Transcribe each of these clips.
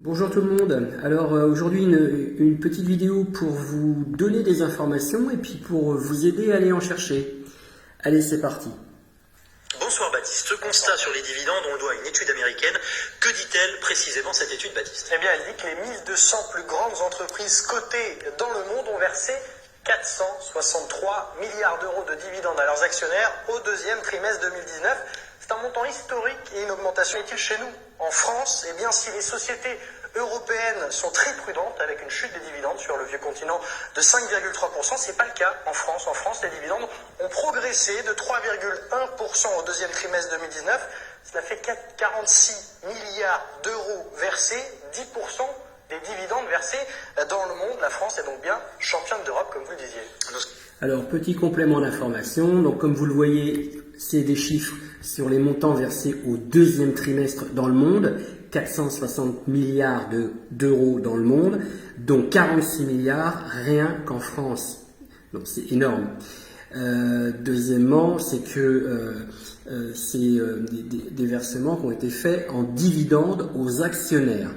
Bonjour tout le monde. Alors aujourd'hui une petite vidéo pour vous donner des informations et puis pour vous aider à aller en chercher. Allez, c'est parti. Bonsoir Baptiste. Ce constat sur les dividendes, on le doit à une étude américaine. Que dit-elle précisément cette étude, Baptiste? Eh bien, elle dit que les 1200 plus grandes entreprises cotées dans le monde ont versé 463 milliards d'euros de dividendes à leurs actionnaires au deuxième trimestre 2019. C'est un montant historique et une augmentation utile chez nous. En France, eh bien, si les sociétés européennes sont très prudentes avec une chute des dividendes sur le vieux continent de 5,3%, c'est pas le cas en France. En France, les dividendes ont progressé de 3,1% au deuxième trimestre 2019. Cela fait 46 milliards d'euros versés, 10% des dividendes versés dans le monde. La France est donc bien championne d'Europe, comme vous le disiez. Alors, petit complément d'information. Donc, comme vous le voyez, c'est des chiffres sur les montants versés au deuxième trimestre dans le monde. 460 milliards d'euros dans le monde, dont 46 milliards rien qu'en France. Donc, c'est énorme. Deuxièmement, c'est que c'est des versements qui ont été faits en dividendes aux actionnaires.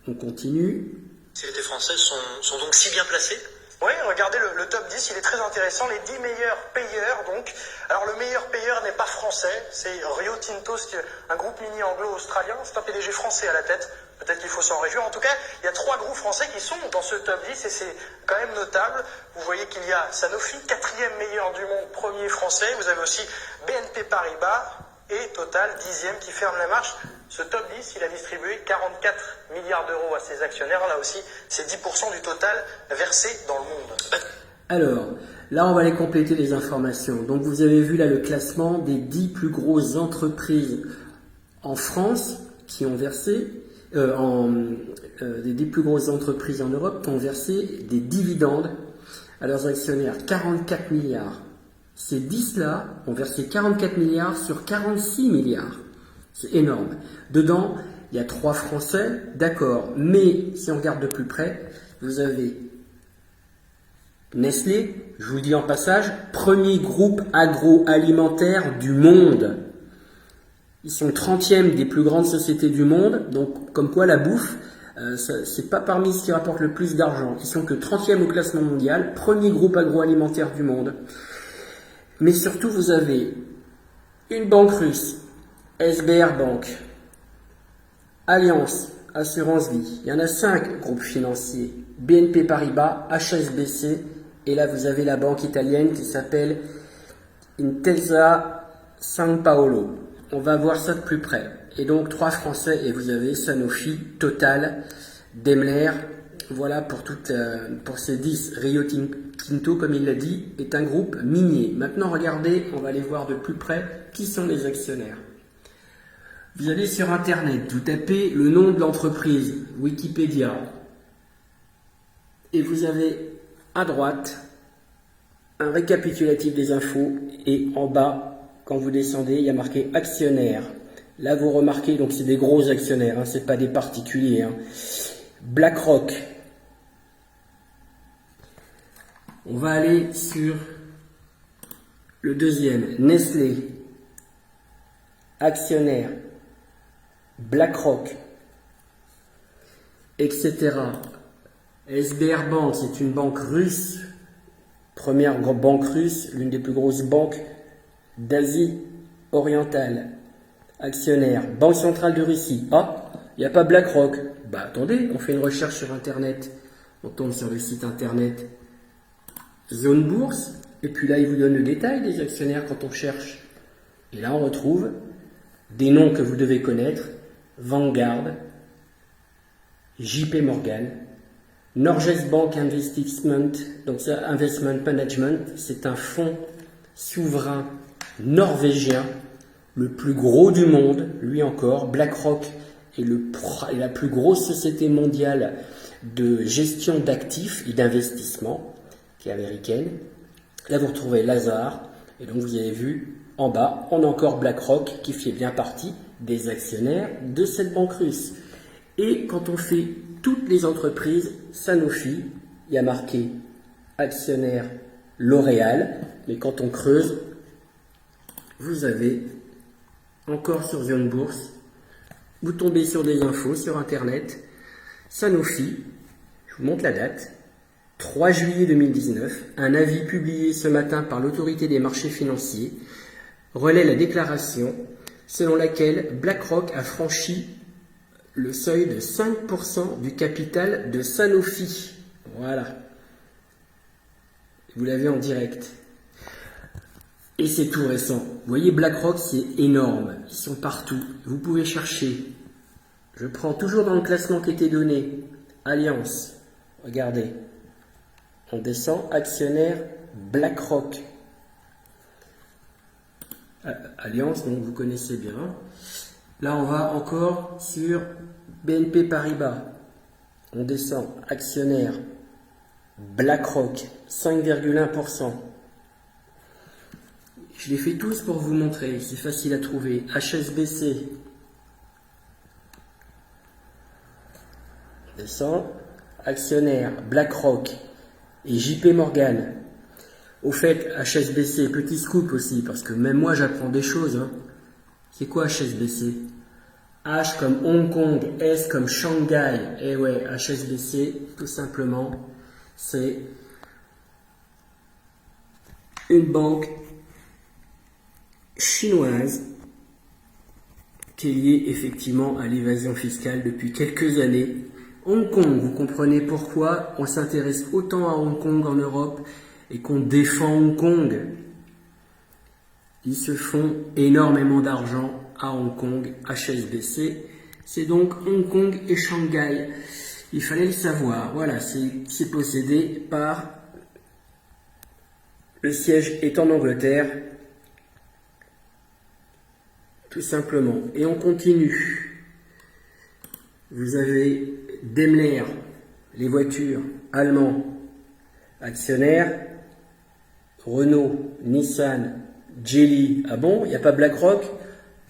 On continue. Les sociétés françaises sont donc si bien placées? Oui, regardez le top 10, il est très intéressant. Les 10 meilleurs payeurs, donc. Alors, le meilleur payeur n'est pas français, c'est Rio Tinto, c'est un groupe minier anglo-australien. C'est un PDG français à la tête. Peut-être qu'il faut s'en réjouir. En tout cas, il y a 3 groupes français qui sont dans ce top 10 et c'est quand même notable. Vous voyez qu'il y a Sanofi, 4e meilleur du monde, premier français. Vous avez aussi BNP Paribas et Total, 10e qui ferme la marche. Ce top 10, il a distribué 44 milliards d'euros à ses actionnaires. Là aussi, c'est 10% du total versé dans le monde. Alors, là, on va aller compléter les informations. Donc, vous avez vu là le classement des 10 plus grosses entreprises en France qui ont versé, des 10 plus grosses entreprises en Europe qui ont versé des dividendes à leurs actionnaires. 44 milliards. Ces 10-là ont versé 44 milliards sur 46 milliards. C'est énorme. Dedans, il y a 3 Français, d'accord. Mais si on regarde de plus près, vous avez Nestlé, je vous le dis en passage, premier groupe agroalimentaire du monde. Ils sont 30e des plus grandes sociétés du monde. Donc, comme quoi la bouffe, c'est pas parmi ce qui rapporte le plus d'argent. Ils sont que 30e au classement mondial, premier groupe agroalimentaire du monde. Mais surtout, vous avez une banque russe, SBR Bank, Allianz, Assurance Vie. Il y en a 5 groupes financiers. BNP Paribas, HSBC, et là vous avez la banque italienne qui s'appelle Intesa San Paolo. On va voir ça de plus près. Et donc 3 Français, et vous avez Sanofi, Total, Daimler. Voilà pour ces 10. Rio Tinto, comme il l'a dit, est un groupe minier. Maintenant, regardez, on va aller voir de plus près qui sont les actionnaires. Vous allez sur Internet, vous tapez le nom de l'entreprise, Wikipédia, et vous avez à droite un récapitulatif des infos, et en bas, quand vous descendez, il y a marqué actionnaire. Là, vous remarquez, donc c'est des gros actionnaires, c'est pas des particuliers. BlackRock. On va aller sur le deuxième, Nestlé, actionnaire, BlackRock, etc. SBR Bank, c'est une banque russe, première banque russe, l'une des plus grosses banques d'Asie orientale, actionnaire, Banque centrale de Russie. Ah, il n'y a pas BlackRock. Bah attendez, on fait une recherche sur Internet, on tombe sur le site Internet Zone Bourse, et puis là il vous donne le détail des actionnaires quand on cherche. Et là on retrouve des noms que vous devez connaître: Vanguard, JP Morgan, Norges Bank Investment, donc ça, Investment Management, c'est un fonds souverain norvégien, le plus gros du monde, lui encore. BlackRock est la plus grosse société mondiale de gestion d'actifs et d'investissement, qui est américaine. Là, vous retrouvez Lazard, et donc vous avez vu en bas, on a encore BlackRock qui fait bien partie des actionnaires de cette banque russe. Et quand on fait toutes les entreprises, Sanofi, il y a marqué actionnaire L'Oréal, mais quand on creuse, vous avez encore sur Zone Bourse, vous tombez sur des infos sur Internet, Sanofi, je vous montre la date, 3 juillet 2019, un avis publié ce matin par l'autorité des marchés financiers relaie la déclaration selon laquelle BlackRock a franchi le seuil de 5% du capital de Sanofi. Voilà. Vous l'avez en direct. Et c'est tout récent. Vous voyez, BlackRock, c'est énorme. Ils sont partout. Vous pouvez chercher. Je prends toujours dans le classement qui était donné. Alliance. Regardez. On descend. Actionnaire BlackRock. Alliance, donc vous connaissez bien. Là, on va encore sur BNP Paribas. On descend. Actionnaire BlackRock. 5,1%. Je les fais tous pour vous montrer. C'est facile à trouver. HSBC. On descend. Actionnaire BlackRock et JP Morgan. Au fait, HSBC, petit scoop aussi, parce que même moi j'apprends des choses. Hein. C'est quoi HSBC? H comme Hong Kong, S comme Shanghai. Et ouais, HSBC, tout simplement, c'est une banque chinoise qui est liée effectivement à l'évasion fiscale depuis quelques années. Hong Kong, vous comprenez pourquoi on s'intéresse autant à Hong Kong en Europe et qu'on défend Hong Kong. Ils se font énormément d'argent à Hong Kong, HSBC. C'est donc Hong Kong et Shanghai. Il fallait le savoir. Voilà, c'est possédé par... Le siège est en Angleterre. Tout simplement. Et on continue. Vous avez Daimler, les voitures allemands, actionnaires. Renault, Nissan, Geely. Ah bon, il n'y a pas BlackRock?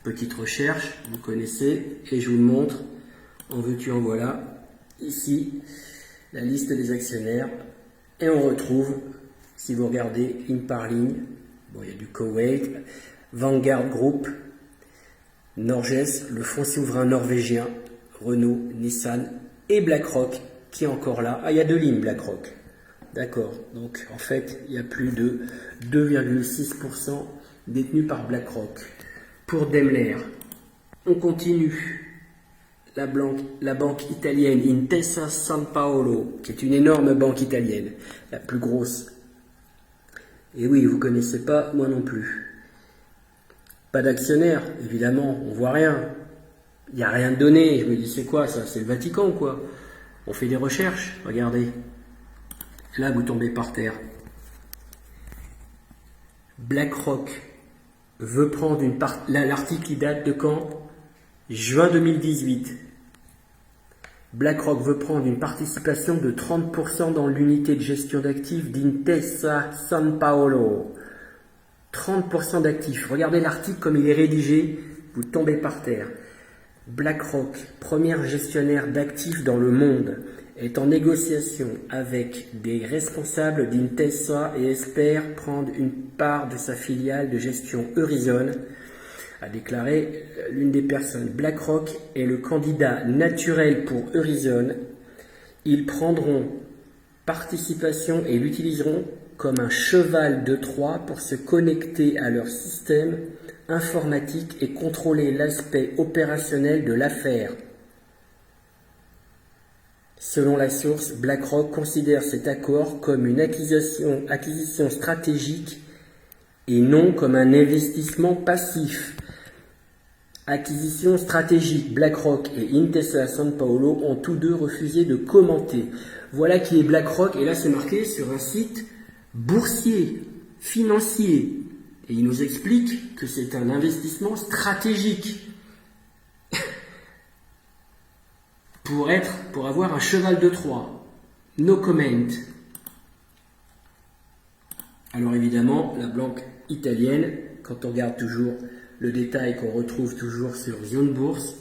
Petite recherche, vous connaissez, et je vous le montre. En veux-tu, en voilà. Ici, la liste des actionnaires. Et on retrouve, si vous regardez ligne par ligne, bon, il y a du Koweït, Vanguard Group, Norges, le fonds souverain norvégien, Renault, Nissan et BlackRock qui est encore là. Ah, il y a 2 lignes BlackRock. D'accord, donc en fait, il y a plus de 2,6% détenus par BlackRock. Pour Daimler, on continue. La banque italienne Intesa Sanpaolo, qui est une énorme banque italienne, la plus grosse. Et oui, vous ne connaissez pas, moi non plus. Pas d'actionnaire, évidemment, on voit rien. Il n'y a rien de donné. Je me dis, c'est quoi ça? C'est le Vatican, quoi. On fait des recherches, regardez. Là, vous tombez par terre. BlackRock veut prendre une part. Là, l'article, il date de quand? Juin 2018. BlackRock veut prendre une participation de 30% dans l'unité de gestion d'actifs d'Intesa Sanpaolo. 30% d'actifs. Regardez l'article comme il est rédigé, vous tombez par terre. BlackRock, premier gestionnaire d'actifs dans le monde, est en négociation avec des responsables d'Intesa et espère prendre une part de sa filiale de gestion Eurizon, a déclaré l'une des personnes. BlackRock est le candidat naturel pour Eurizon. Ils prendront participation et l'utiliseront comme un cheval de Troie pour se connecter à leur système informatique et contrôler l'aspect opérationnel de l'affaire. Selon la source, BlackRock considère cet accord comme une acquisition stratégique et non comme un investissement passif. Acquisition stratégique. BlackRock et Intesa Sanpaolo ont tous deux refusé de commenter. Voilà qui est BlackRock, et là c'est marqué sur un site boursier, financier. Et il nous explique que c'est un investissement stratégique. pour avoir un cheval de Troie. No comment. Alors évidemment, la banque italienne, quand on regarde toujours le détail qu'on retrouve toujours sur Zone Bourse,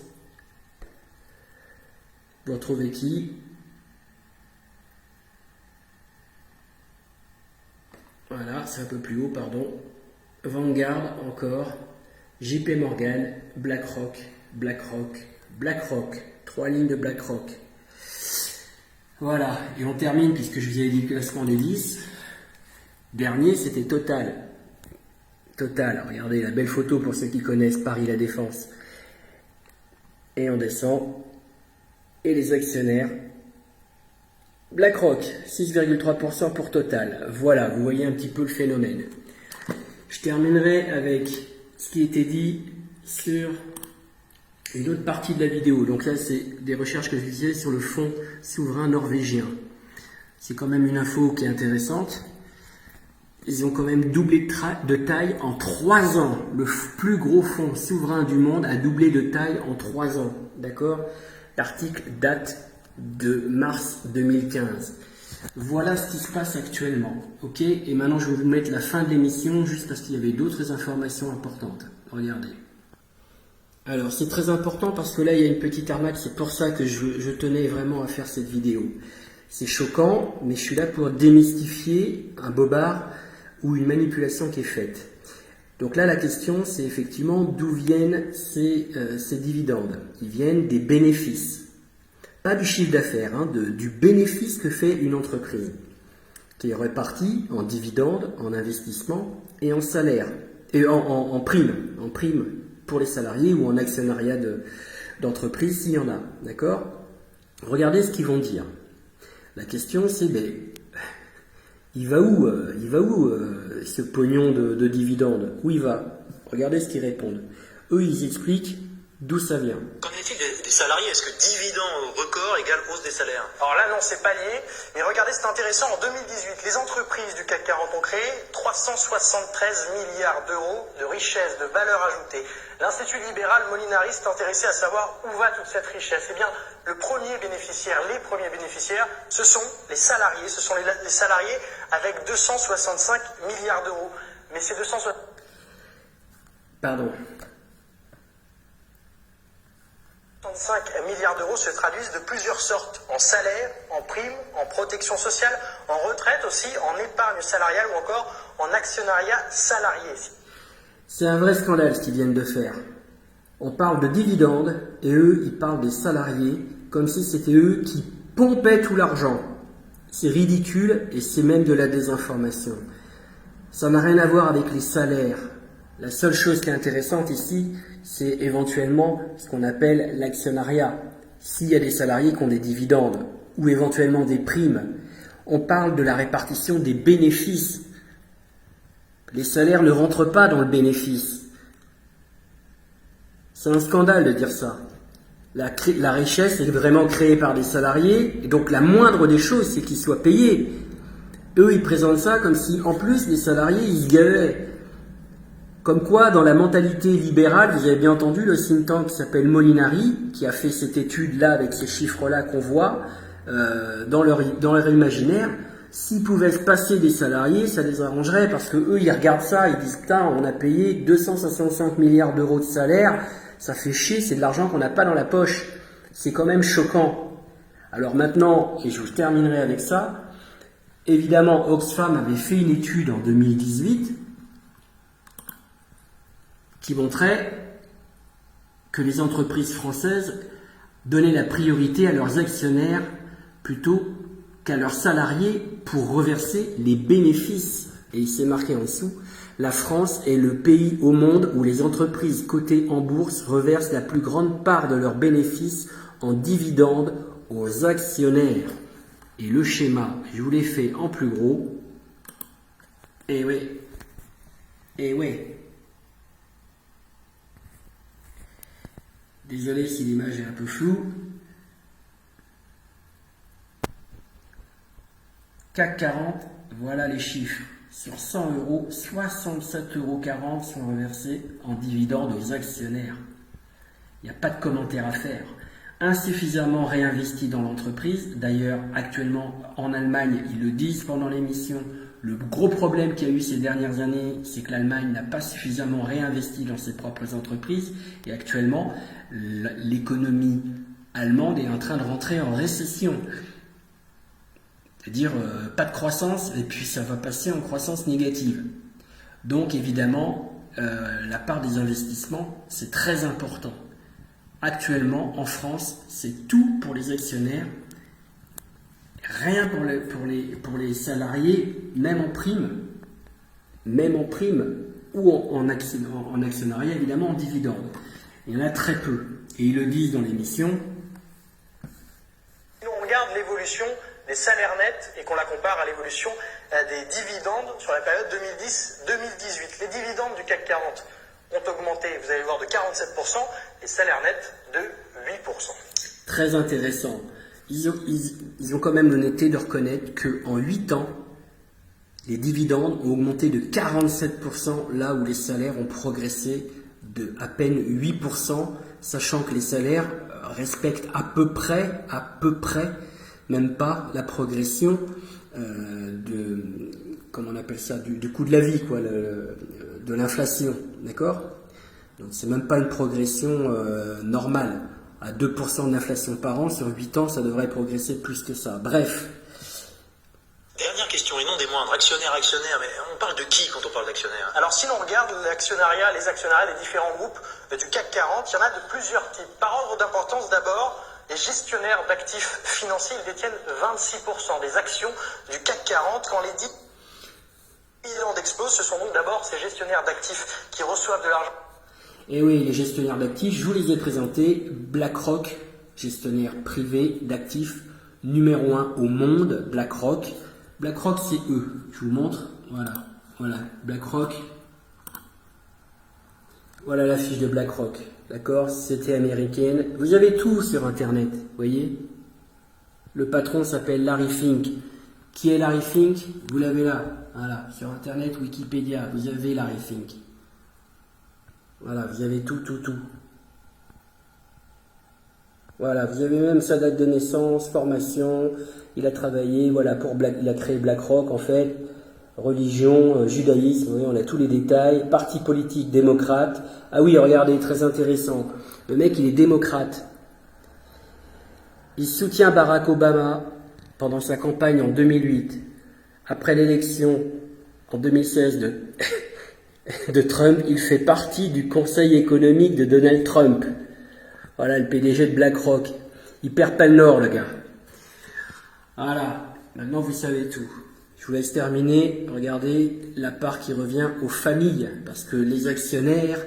vous retrouvez qui? Voilà, c'est un peu plus haut, pardon. Vanguard encore, JP Morgan, BlackRock, 3 lignes de BlackRock. Voilà, et on termine, puisque je vous avais dit le classement des 10. Dernier, c'était Total. Total, regardez la belle photo pour ceux qui connaissent Paris La Défense. Et on descend. Et les actionnaires. BlackRock, 6,3% pour Total. Voilà, vous voyez un petit peu le phénomène. Je terminerai avec ce qui était dit sur une autre partie de la vidéo. Donc là, c'est des recherches que je faisais sur le fonds souverain norvégien. C'est quand même une info qui est intéressante. Ils ont quand même doublé de taille en 3 ans. Le plus gros fonds souverain du monde a doublé de taille en 3 ans. D'accord? L'article date de mars 2015. Voilà ce qui se passe actuellement. Ok? Et maintenant, je vais vous mettre la fin de l'émission juste parce qu'il y avait d'autres informations importantes. Regardez. Alors, c'est très important parce que là, il y a une petite arnaque. C'est pour ça que je tenais vraiment à faire cette vidéo. C'est choquant, mais je suis là pour démystifier un bobard ou une manipulation qui est faite. Donc là, la question, c'est effectivement d'où viennent ces dividendes. Ils viennent des bénéfices. Pas du chiffre d'affaires, hein, du bénéfice que fait une entreprise, qui est réparti en dividendes, en investissement et en salaire, et en prime pour les salariés ou en actionnariat d'entreprise s'il y en a. D'accord? Regardez ce qu'ils vont dire. La question, c'est il va où ce pognon de dividendes? Où il va? Regardez ce qu'ils répondent. Eux, ils expliquent d'où ça vient. Qu'en est-il des salariés? Est-ce que dividende record égale hausse des salaires? Alors là, non, c'est pas lié. Mais regardez, c'est intéressant. En 2018, les entreprises du CAC 40 ont créé 373 milliards d'euros de richesse, de valeur ajoutée. L'Institut libéral Molinari s'est intéressé à savoir où va toute cette richesse. Eh bien, les premiers bénéficiaires, ce sont les salariés. Ce sont les salariés avec 265 milliards d'euros. Mais ces 265 milliards d'euros se traduisent de plusieurs sortes, en salaire, en prime, en protection sociale, en retraite aussi, en épargne salariale ou encore en actionnariat salarié. C'est un vrai scandale ce qu'ils viennent de faire. On parle de dividendes et eux, ils parlent des salariés comme si c'était eux qui pompaient tout l'argent. C'est ridicule et c'est même de la désinformation. Ça n'a rien à voir avec les salaires. La seule chose qui est intéressante ici, c'est éventuellement ce qu'on appelle l'actionnariat. S'il y a des salariés qui ont des dividendes ou éventuellement des primes, on parle de la répartition des bénéfices. Les salaires ne rentrent pas dans le bénéfice. C'est un scandale de dire ça. La richesse est vraiment créée par des salariés, et donc la moindre des choses, c'est qu'ils soient payés. Eux, ils présentent ça comme si, en plus, les salariés, ils se gavaient. Comme quoi, dans la mentalité libérale, vous avez bien entendu le think tank qui s'appelle Molinari, qui a fait cette étude-là avec ces chiffres-là qu'on voit dans leur imaginaire. S'ils pouvaient se passer des salariés, ça les arrangerait parce que eux, ils regardent ça, ils disent putain, on a payé 265 milliards d'euros de salaire, ça fait chier, c'est de l'argent qu'on n'a pas dans la poche. C'est quand même choquant. Alors maintenant, et je vous terminerai avec ça, évidemment, Oxfam avait fait une étude en 2018 qui montrait que les entreprises françaises donnaient la priorité à leurs actionnaires plutôt qu'à leurs salariés pour reverser les bénéfices. Et il s'est marqué en dessous, la France est le pays au monde où les entreprises cotées en bourse reversent la plus grande part de leurs bénéfices en dividendes aux actionnaires. Et le schéma, je vous l'ai fait en plus gros. Et oui. Désolé si l'image est un peu floue. CAC 40, voilà les chiffres. Sur 100 euros, 67,40 € sont reversés en dividendes aux actionnaires. Il n'y a pas de commentaire à faire. Insuffisamment réinvesti dans l'entreprise. D'ailleurs, actuellement, en Allemagne, ils le disent pendant l'émission, le gros problème qu'il y a eu ces dernières années, c'est que l'Allemagne n'a pas suffisamment réinvesti dans ses propres entreprises. Et actuellement, l'économie allemande est en train de rentrer en récession. C'est-à-dire pas de croissance et puis ça va passer en croissance négative. Donc évidemment, la part des investissements, c'est très important. Actuellement, en France, c'est tout pour les actionnaires rien pour les salariés, même en prime, ou en actionnariat, évidemment, en dividende. Il y en a très peu. Et ils le disent dans l'émission. Si on regarde l'évolution des salaires nets et qu'on la compare à l'évolution des dividendes sur la période 2010-2018, les dividendes du CAC 40 ont augmenté, vous allez le voir, de 47%, les salaires nets de 8%. Très intéressant. Ils ont quand même l'honnêteté de reconnaître qu'en 8 ans, les dividendes ont augmenté de 47%, là où les salaires ont progressé de à peine 8%, sachant que les salaires respectent à peu près, même pas la progression comment on appelle ça, du coût de la vie, quoi, de l'inflation, d'accord? Donc c'est même pas une progression normale. À 2% d'inflation par an, sur 8 ans, ça devrait progresser plus que ça. Bref. Dernière question, et non des moindres, actionnaire, mais on parle de qui quand on parle d'actionnaire? Alors si l'on regarde l'actionnariat, les actionnariats des différents groupes du CAC 40, il y en a de plusieurs types. Par ordre d'importance, d'abord, les gestionnaires d'actifs financiers, ils détiennent 26% des actions du CAC 40. Quand les dividendes explosent, ce sont donc d'abord ces gestionnaires d'actifs qui reçoivent de l'argent. Et oui, les gestionnaires d'actifs, je vous les ai présentés. BlackRock, gestionnaire privé d'actifs, numéro 1 au monde, BlackRock. BlackRock, c'est eux. Je vous montre. Voilà, BlackRock. Voilà la fiche de BlackRock. D'accord, société américaine. Vous avez tout sur Internet, vous voyez. Le patron s'appelle Larry Fink. Qui est Larry Fink? Vous l'avez là. Voilà, sur Internet, Wikipédia, vous avez Larry Fink. Voilà, vous avez tout. Voilà, vous avez même sa date de naissance, formation. Il a travaillé, voilà, il a créé BlackRock en fait. Religion, judaïsme, vous voyez, on a tous les détails. Parti politique, démocrate. Ah oui, regardez, très intéressant. Le mec, il est démocrate. Il soutient Barack Obama pendant sa campagne en 2008. Après l'élection en 2016 de Trump, il fait partie du conseil économique de Donald Trump. Voilà, le PDG de BlackRock. Il perd pas le nord, le gars. Voilà, maintenant vous savez tout. Je vous laisse terminer. Regardez la part qui revient aux familles, parce que les actionnaires,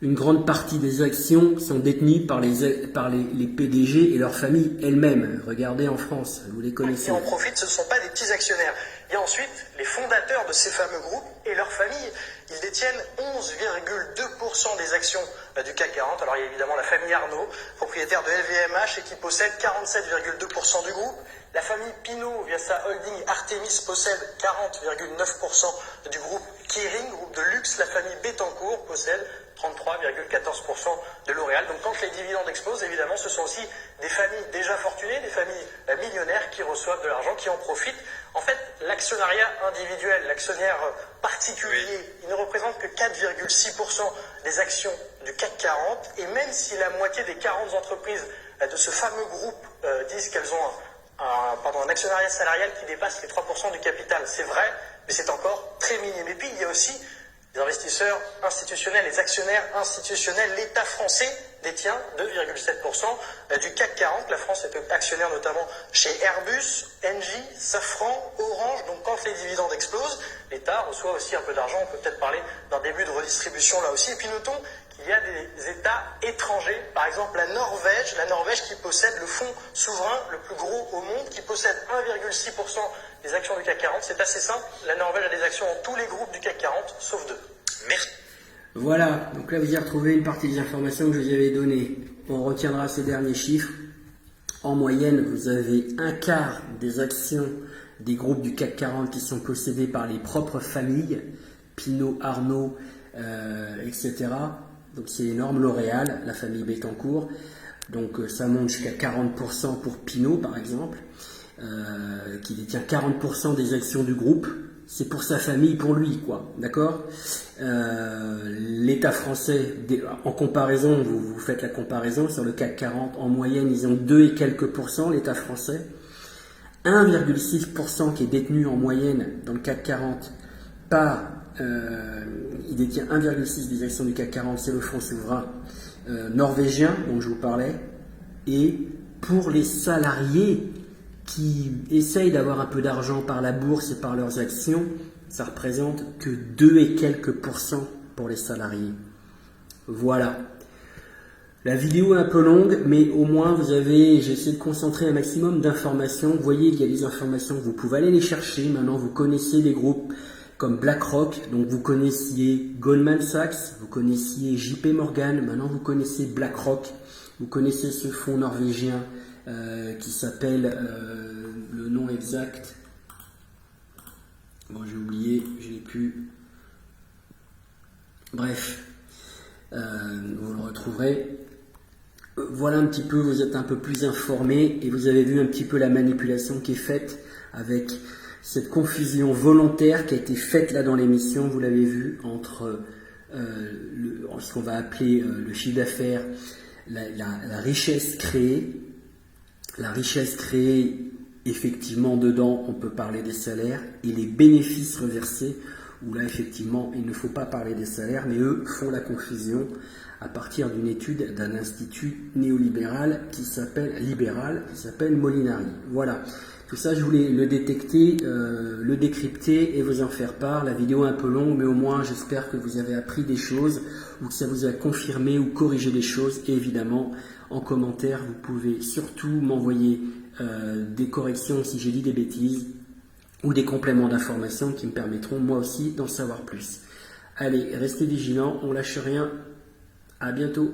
une grande partie des actions sont détenues par les PDG et leurs familles elles-mêmes. Regardez en France, vous les connaissez. Qui en profitent, ce ne sont pas des petits actionnaires. Il y a ensuite les fondateurs de ces fameux groupes et leurs familles. Ils détiennent 11,2% des actions du CAC 40. Alors il y a évidemment la famille Arnault, propriétaire de LVMH et qui possède 47,2% du groupe. La famille Pinault, via sa holding Artemis, possède 40,9% du groupe Kering, groupe de luxe. La famille Bettencourt possède 33,14% de L'Oréal. Donc quand les dividendes explosent, évidemment, ce sont aussi des familles déjà fortunées, des familles millionnaires qui reçoivent de l'argent, qui en profitent. En fait, l'actionnariat individuel, l'actionnaire particulier, il ne représente que 4,6% des actions du CAC 40. Et même si la moitié des 40 entreprises de ce fameux groupe disent qu'elles ont un actionnariat salarial qui dépasse les 3% du capital, c'est vrai, mais c'est encore très minime. Et puis il y a aussi les investisseurs institutionnels, les actionnaires institutionnels. L'État français détient 2,7% du CAC 40. La France est actionnaire notamment chez Airbus, Engie, Safran, Orange. Donc quand les dividendes explosent, l'État reçoit aussi un peu d'argent. On peut peut-être parler d'un début de redistribution là aussi. Et puis notons qu'il y a des États étrangers, par exemple la Norvège qui possède le fonds souverain le plus gros au monde, qui possède 1,6% des actions du CAC 40. C'est assez simple, la Norvège a des actions dans tous les groupes du CAC 40, sauf 2. Merci. Voilà, donc là vous y retrouvez une partie des informations que je vous avais données. On retiendra ces derniers chiffres. En moyenne, vous avez un quart des actions des groupes du CAC 40 qui sont possédés par les propres familles, Pinault, Arnault, etc. Donc c'est énorme. L'Oréal, la famille Bettencourt. Donc ça monte jusqu'à 40% pour Pinault par exemple, qui détient 40% des actions du groupe. C'est pour sa famille, pour lui, quoi. D'accord? L'État français, en comparaison, vous faites la comparaison sur le CAC 40, en moyenne, ils ont 2 et quelques pourcents, l'État français. 1,6% qui est détenu en moyenne dans le CAC 40 par, il détient 1,6% des actions du CAC 40, c'est le fonds souverain norvégien dont je vous parlais. Et pour les salariés, qui essayent d'avoir un peu d'argent par la bourse et par leurs actions, ça représente que 2 et quelques % pour les salariés. Voilà. La vidéo est un peu longue, mais au moins j'ai essayé de concentrer un maximum d'informations. Vous voyez, il y a des informations, vous pouvez aller les chercher. Maintenant, vous connaissez des groupes comme BlackRock, donc vous connaissiez Goldman Sachs, vous connaissiez JP Morgan, maintenant vous connaissez BlackRock, vous connaissez ce fonds norvégien qui s'appelle, le nom exact, bon j'ai oublié, je l'ai plus, bref, vous le retrouverez. Voilà un petit peu, vous êtes un peu plus informé et vous avez vu un petit peu la manipulation qui est faite avec cette confusion volontaire qui a été faite là dans l'émission, vous l'avez vu, entre ce qu'on va appeler le chiffre d'affaires, la richesse créée. La richesse créée, effectivement, dedans, on peut parler des salaires, et les bénéfices reversés, où là, effectivement, il ne faut pas parler des salaires, mais eux font la confusion à partir d'une étude d'un institut néolibéral qui s'appelle Molinari. Voilà. Tout ça, je voulais le détecter, le décrypter et vous en faire part. La vidéo est un peu longue, mais au moins, j'espère que vous avez appris des choses ou que ça vous a confirmé ou corrigé des choses. Et évidemment, en commentaire, vous pouvez surtout m'envoyer des corrections si j'ai dit des bêtises ou des compléments d'information qui me permettront, moi aussi, d'en savoir plus. Allez, restez vigilants, on lâche rien. À bientôt.